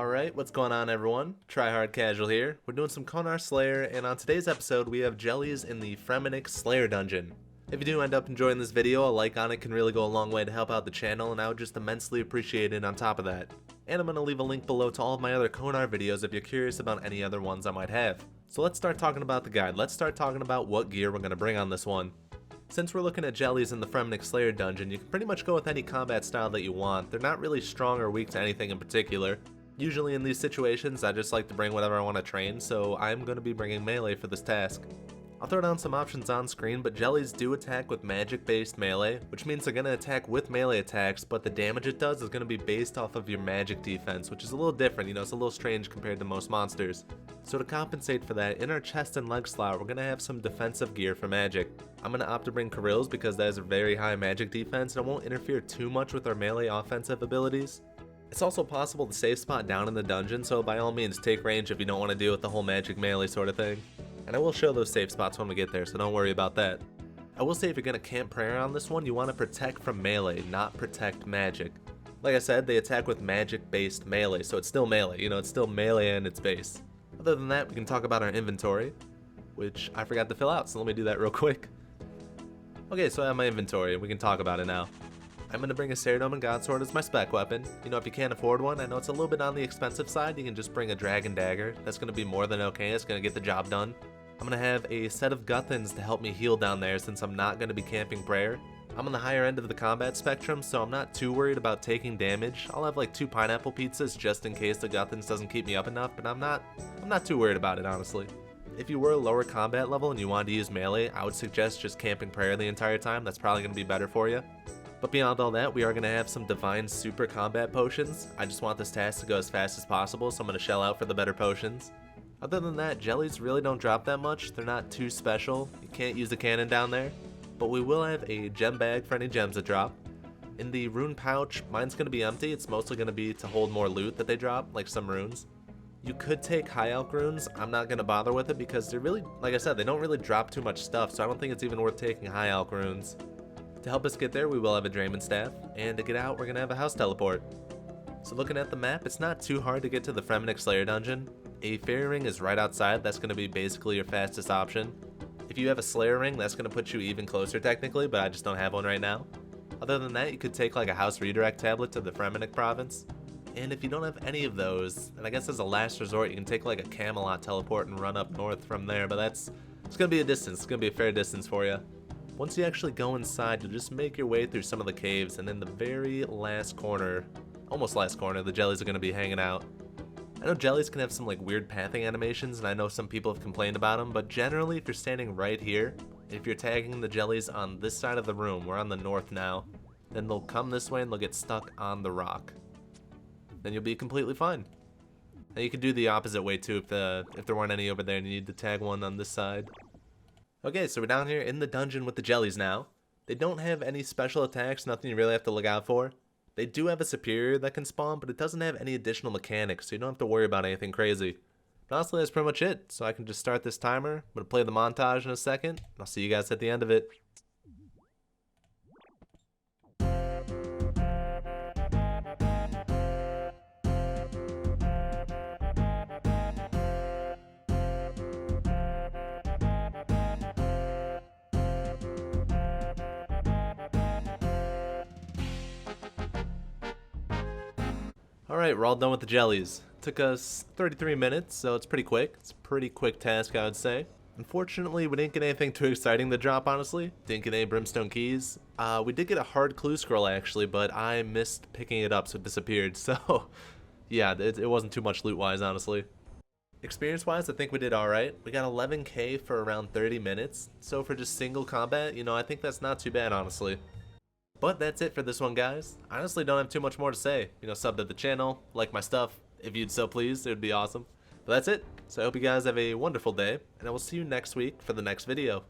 Alright, what's going on everyone? Tryhard Casual here. We're doing some Konar Slayer, and on today's episode we have Jellies in the Fremennick Slayer dungeon. If you do end up enjoying this video, a like on it can really go a long way to help out the channel, and I would just immensely appreciate it on top of that. And I'm going to leave a link below to all of my other Konar videos if you're curious about any other ones I might have. So let's start talking about the guide. Let's start talking about what gear we're going to bring on this one. Since we're looking at Jellies in the Fremennick Slayer dungeon, you can pretty much go with any combat style that you want. They're not really strong or weak to anything in particular. Usually in these situations, I just like to bring whatever I want to train, so I'm going to be bringing melee for this task. I'll throw down some options on screen, but Jellies do attack with magic-based melee, which means they're going to attack with melee attacks, but the damage it does is going to be based off of your magic defense, which is a little different, it's a little strange compared to most monsters. So to compensate for that, in our chest and leg slot, we're going to have some defensive gear for magic. I'm going to opt to bring Karil's because that has a very high magic defense and it won't interfere too much with our melee offensive abilities. It's also possible to safe spot down in the dungeon, so by all means take range if you don't want to deal with the whole magic melee sort of thing. And I will show those safe spots when we get there, so don't worry about that. I will say if you're going to camp prayer on this one, you want to protect from melee, not protect magic. Like I said, they attack with magic based melee, so it's still melee, it's still melee in its base. Other than that, we can talk about our inventory, which I forgot to fill out, so let me do that real quick. Okay, so I have my inventory, and we can talk about it now. I'm going to bring a Ceridome and Godsword as my spec weapon. If you can't afford one, I know it's a little bit on the expensive side, you can just bring a Dragon Dagger. That's going to be more than okay, it's going to get the job done. I'm going to have a set of Guthans to help me heal down there since I'm not going to be camping prayer. I'm on the higher end of the combat spectrum, so I'm not too worried about taking damage. I'll have like 2 pineapple pizzas just in case the Guthans doesn't keep me up enough, but I'm not too worried about it, honestly. If you were a lower combat level and you wanted to use melee, I would suggest just camping prayer the entire time. That's probably going to be better for you. But beyond all that, we are going to have some divine super combat potions. I just want this task to go as fast as possible, so I'm going to shell out for the better potions. Other than that, Jellies really don't drop that much. They're not too special. You can't use the cannon down there. But we will have a gem bag for any gems that drop. In the rune pouch, mine's going to be empty. It's mostly going to be to hold more loot that they drop, like some runes. You could take high elk runes. I'm not going to bother with it because they're really, like I said, they don't really drop too much stuff, so I don't think it's even worth taking high elk runes. To help us get there, we will have a Draymond Staff, and to get out, we're going to have a house teleport. So looking at the map, it's not too hard to get to the Fremennick Slayer dungeon. A fairy ring is right outside. That's going to be basically your fastest option. If you have a Slayer ring, that's going to put you even closer technically, but I just don't have one right now. Other than that, you could take like a house redirect tablet to the Fremennick province. And if you don't have any of those, and I guess as a last resort, you can take like a Camelot teleport and run up north from there, but it's going to be a distance. It's going to be a fair distance for you. Once you actually go inside, you'll just make your way through some of the caves, and in the very last corner, almost last corner, the Jellies are going to be hanging out. I know Jellies can have some like weird pathing animations, and I know some people have complained about them, but generally if you're standing right here, if you're tagging the Jellies on this side of the room, we're on the north now, then they'll come this way and they'll get stuck on the rock. Then you'll be completely fine. Now you could do the opposite way too if there weren't any over there and you need to tag one on this side. Okay, so we're down here in the dungeon with the Jellies now. They don't have any special attacks, nothing you really have to look out for. They do have a superior that can spawn, but it doesn't have any additional mechanics, so you don't have to worry about anything crazy. But honestly, that's pretty much it, so I can just start this timer. I'm going to play the montage in a second, and I'll see you guys at the end of it. Alright, we're all done with the Jellies. Took us 33 minutes, so it's pretty quick. It's a pretty quick task, I would say. Unfortunately, we didn't get anything too exciting to drop, honestly. Didn't get any brimstone keys. We did get a hard clue scroll, actually, but I missed picking it up, so it disappeared. So, yeah, it wasn't too much loot-wise, honestly. Experience-wise, I think we did alright. We got 11k for around 30 minutes. So for just single combat, I think that's not too bad, honestly. But that's it for this one, guys. I honestly don't have too much more to say. Sub to the channel, like my stuff, if you'd so please, it would be awesome. But that's it. So I hope you guys have a wonderful day, and I will see you next week for the next video.